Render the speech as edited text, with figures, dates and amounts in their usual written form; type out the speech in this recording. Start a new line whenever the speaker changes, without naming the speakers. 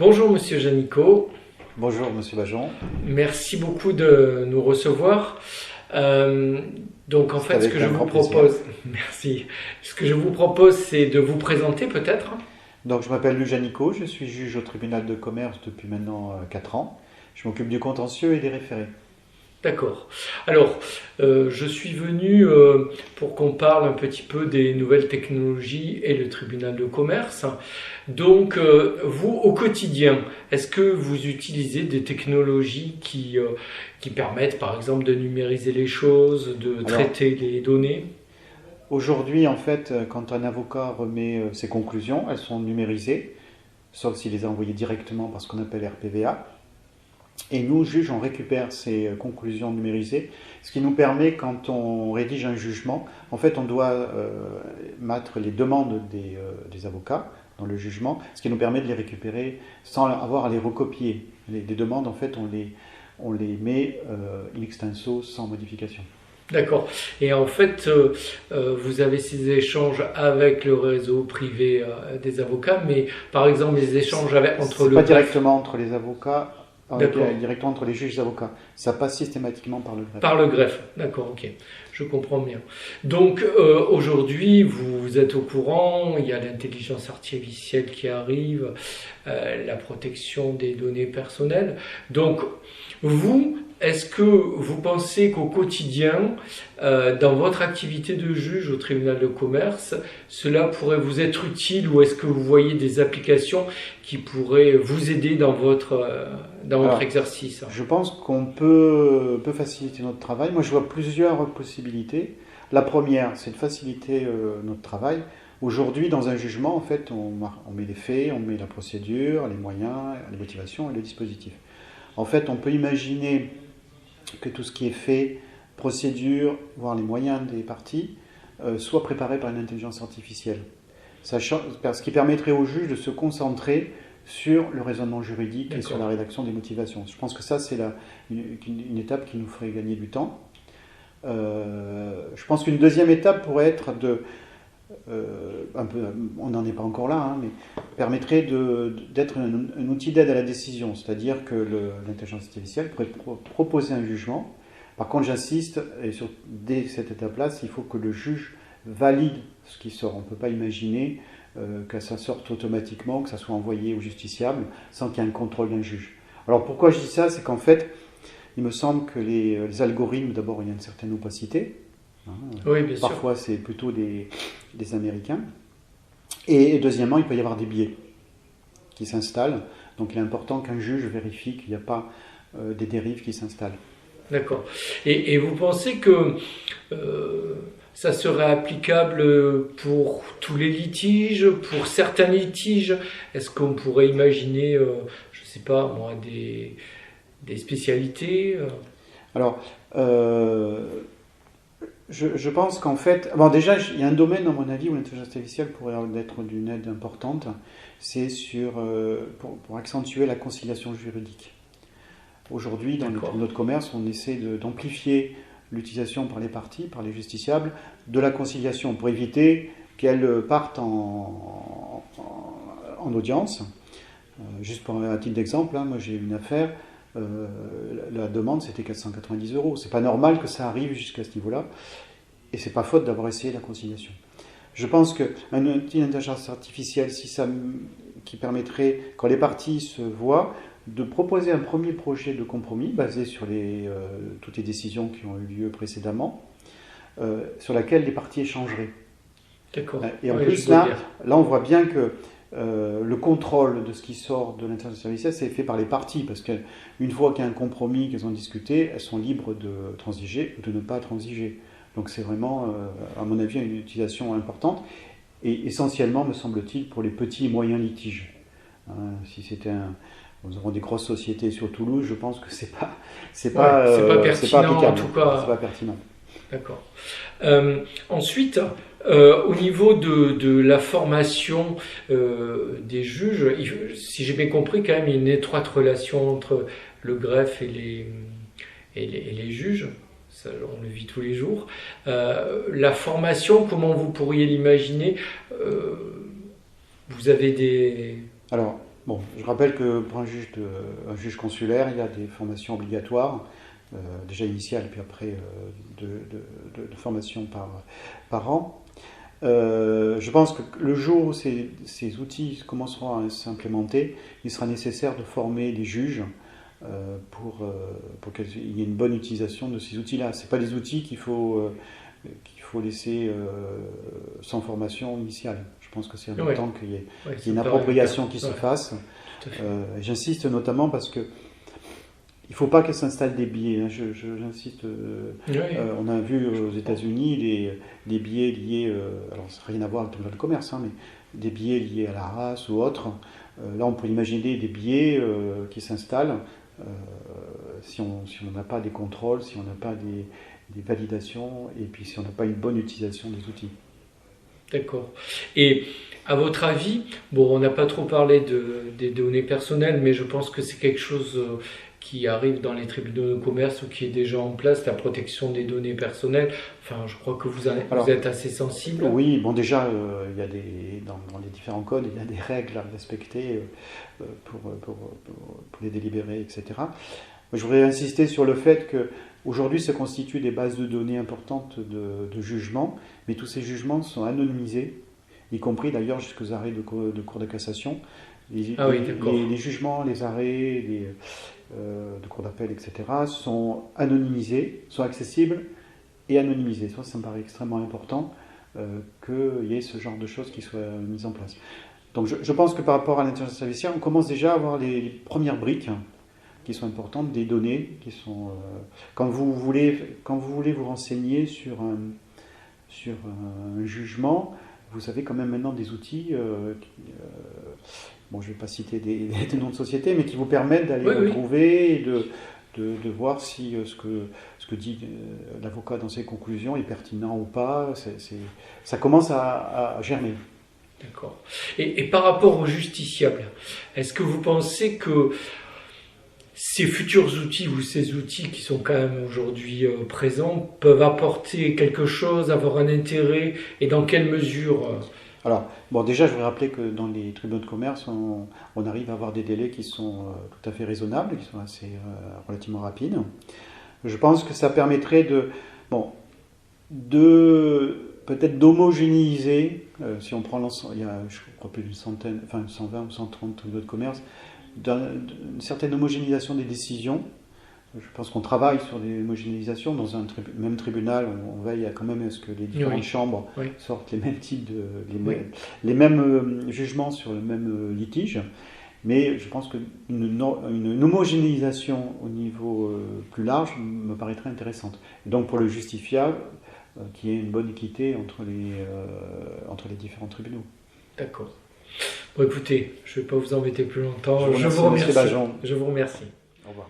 Bonjour Monsieur Janicot,
Bonjour Monsieur Bajon.
merci beaucoup de nous recevoir. Donc en fait, ce
avec
que je
un
vous
grand plaisir.
propose, merci. Ce que je vous propose, c'est de vous présenter peut-être.
Donc je m'appelle Luc Janicot, je suis juge au tribunal de commerce depuis maintenant 4 ans. Je m'occupe du contentieux et des référés.
D'accord. Alors, je suis venu pour qu'on parle un petit peu des nouvelles technologies et le tribunal de commerce. Donc, vous, au quotidien, est-ce que vous utilisez des technologies qui permettent, par exemple, de numériser les choses, de
Alors
traiter les données?
aujourd'hui en fait, quand un avocat remet ses conclusions, elles sont numérisées, sauf s'il les a envoyées directement par ce qu'on appelle RPVA. Et nous, juges, on récupère ces conclusions numérisées, ce qui nous permet, quand on rédige un jugement, en fait, on doit mettre les demandes des avocats dans le jugement, ce qui nous permet de les récupérer sans avoir à les recopier. Les demandes, en fait, on les met in extenso, sans modification.
D'accord. Et en fait, vous avez ces échanges avec le réseau privé des avocats, mais par exemple, les échanges entre
C'est
le
pas
greffe.
directement entre les avocats,
D'accord.
directement entre les juges et avocats. Ça passe systématiquement par le greffe.
Par le greffe, d'accord, ok, je comprends bien. Donc aujourd'hui, vous êtes au courant, il y a l'intelligence artificielle qui arrive, la protection des données personnelles. Donc vous, est-ce que vous pensez qu'au quotidien, dans votre activité de juge au tribunal de commerce, cela pourrait vous être utile ou est-ce que vous voyez des applications qui pourraient vous aider dans votre
Alors,
exercice?
je pense qu'on peut faciliter notre travail. Moi, je vois plusieurs possibilités. La première, c'est de faciliter notre travail. Aujourd'hui, dans un jugement, en fait, on met les faits, on met la procédure, les moyens, les motivations et le dispositif. En fait, on peut imaginer que tout ce qui est fait, procédure, voire les moyens des parties, soit préparé par une intelligence artificielle. Ce qui permettrait au juge de se concentrer sur le raisonnement juridique et sur la
D'accord.
rédaction des motivations. Je pense que ça, c'est une étape qui nous ferait gagner du temps. Je pense qu'une deuxième étape pourrait être on n'en est pas encore là, hein, mais permettrait d'être un outil d'aide à la décision. C'est-à-dire que l'intelligence artificielle pourrait proposer un jugement. Par contre, j'insiste, dès cette étape-là, il faut que le juge valide ce qui sort. On ne peut pas imaginer que ça sorte automatiquement, que ça soit envoyé au justiciable sans qu'il y ait un contrôle d'un juge. Alors pourquoi je dis ça? C'est qu'en fait, il me semble que les algorithmes, d'abord, il y a une certaine opacité. Hein,
Oui, bien sûr.
parfois, c'est plutôt des Américains. Et deuxièmement, il peut y avoir des biais qui s'installent. Donc il est important qu'un juge vérifie qu'il n'y a pas des dérives qui s'installent.
D'accord. Et vous pensez que ça serait applicable pour tous les litiges, pour certains litiges? Est-ce qu'on pourrait imaginer, je ne sais pas moi, des spécialités
Alors, je pense qu'en fait, bon, déjà, il y a un domaine, à mon avis, où l'intelligence artificielle pourrait être d'une aide importante, c'est pour accentuer la conciliation juridique. Aujourd'hui, dans les
D'accord.
tribunaux de commerce, on essaie d'amplifier l'utilisation par les parties, par les justiciables, de la conciliation pour éviter qu'elle parte en audience. Juste pour un titre d'exemple, hein, moi j'ai eu une affaire, la demande c'était 490 euros. C'est pas normal que ça arrive jusqu'à ce niveau-là, et c'est pas faute d'avoir essayé la conciliation. Je pense qu'un outil d'intelligence artificielle, qui permettrait, quand les parties se voient, de proposer un premier projet de compromis basé sur toutes les décisions qui ont eu lieu précédemment, sur laquelle les parties échangeraient.
D'accord.
Et en
Oui,
plus,
je vois bien.
là, on voit bien que le contrôle de ce qui sort de l'intelligence artificielle, c'est fait par les parties, parce qu'une fois qu'il y a un compromis qu'elles ont discuté, elles sont libres de transiger ou de ne pas transiger. Donc c'est vraiment, à mon avis, une utilisation importante, et essentiellement, me semble-t-il, pour les petits et moyens litiges. Hein, si c'était nous avons des grosses sociétés sur Toulouse, je pense que c'est pas
Ouais, c'est pas pertinent en
applicable.
tout
C'est pas
cas.
pertinent.
D'accord. Ensuite, au niveau de la formation des juges, si j'ai bien compris, quand même, il y a une étroite relation entre le greffe et les juges. Ça, on le vit tous les jours. La formation, comment vous pourriez l'imaginer? Vous avez des...
Alors, Bon, je rappelle que pour un juge consulaire, il y a des formations obligatoires, déjà initiales, puis après de formation par an. Je pense que le jour où ces outils commenceront à s'implémenter, il sera nécessaire de former des juges pour qu'il y ait une bonne utilisation de ces outils-là. Ce pas des outils qu'il faut laisser sans formation initiale. Je pense que c'est important qu'il y ait une appropriation qui se fasse. J'insiste notamment parce que il ne faut pas que s'installent des biais. Hein. J'insiste. On a vu aux États-Unis des biais liés. Alors, ça n'a rien à voir avec le tribunal de commerce, hein, mais des biais liés à la race ou autre. Là, on peut imaginer des biais qui s'installent si on n'a pas des contrôles, si on n'a pas des validations, et puis si on n'a pas une bonne utilisation des outils.
D'accord. Et à votre avis, bon, on n'a pas trop parlé des données personnelles, mais je pense que c'est quelque chose qui arrive dans les tribunaux de commerce ou qui est déjà en place, la protection des données personnelles. Enfin, je crois que vous êtes assez sensible.
Oui, bon, déjà, il y a dans les différents codes, il y a des règles à respecter pour les délibérés, etc. Je voudrais insister sur le fait qu'aujourd'hui se constituent des bases de données importantes de jugements, mais tous ces jugements sont anonymisés, y compris d'ailleurs jusqu'aux arrêts de cour de cassation. Les jugements, les arrêts de cour d'appel, etc. sont anonymisés, sont accessibles et anonymisés. Ça me paraît extrêmement important qu'il y ait ce genre de choses qui soient mises en place. Donc je pense que par rapport à l'intelligence artificielle, on commence déjà à avoir les premières briques qui sont importantes, des données qui sont... quand vous voulez vous renseigner sur un jugement, vous avez quand même maintenant des outils, bon, je ne vais pas citer des noms de sociétés, mais qui vous permettent d'aller retrouver et de voir si ce que dit l'avocat dans ses conclusions est pertinent ou pas. Ça commence à germer.
D'accord. Et par rapport aux justiciables, est-ce que vous pensez que ces futurs outils ou ces outils qui sont quand même aujourd'hui présents peuvent apporter quelque chose, avoir un intérêt, et dans quelle mesure
Alors, bon, déjà, je voudrais rappeler que dans les tribunaux de commerce, on arrive à avoir des délais qui sont tout à fait raisonnables, qui sont assez relativement rapides. Je pense que ça permettrait peut-être d'homogénéiser, si on prend l'ensemble, il y a, je crois, plus d'une centaine, enfin 120 ou 130 tribunaux de commerce, une certaine homogénéisation des décisions. Je pense qu'on travaille sur des homogénéisations. Dans un même tribunal, on veille quand même à ce que les différentes chambres sortent les mêmes types les mêmes jugements sur le même litige. Mais je pense qu'une homogénéisation au niveau plus large me paraîtrait intéressante. Et donc pour le justifiable, qu'il y ait une bonne équité entre les différents tribunaux.
D'accord. Bon, écoutez, je ne vais pas vous embêter plus longtemps.
Je vous remercie.
Je vous remercie.
Au revoir.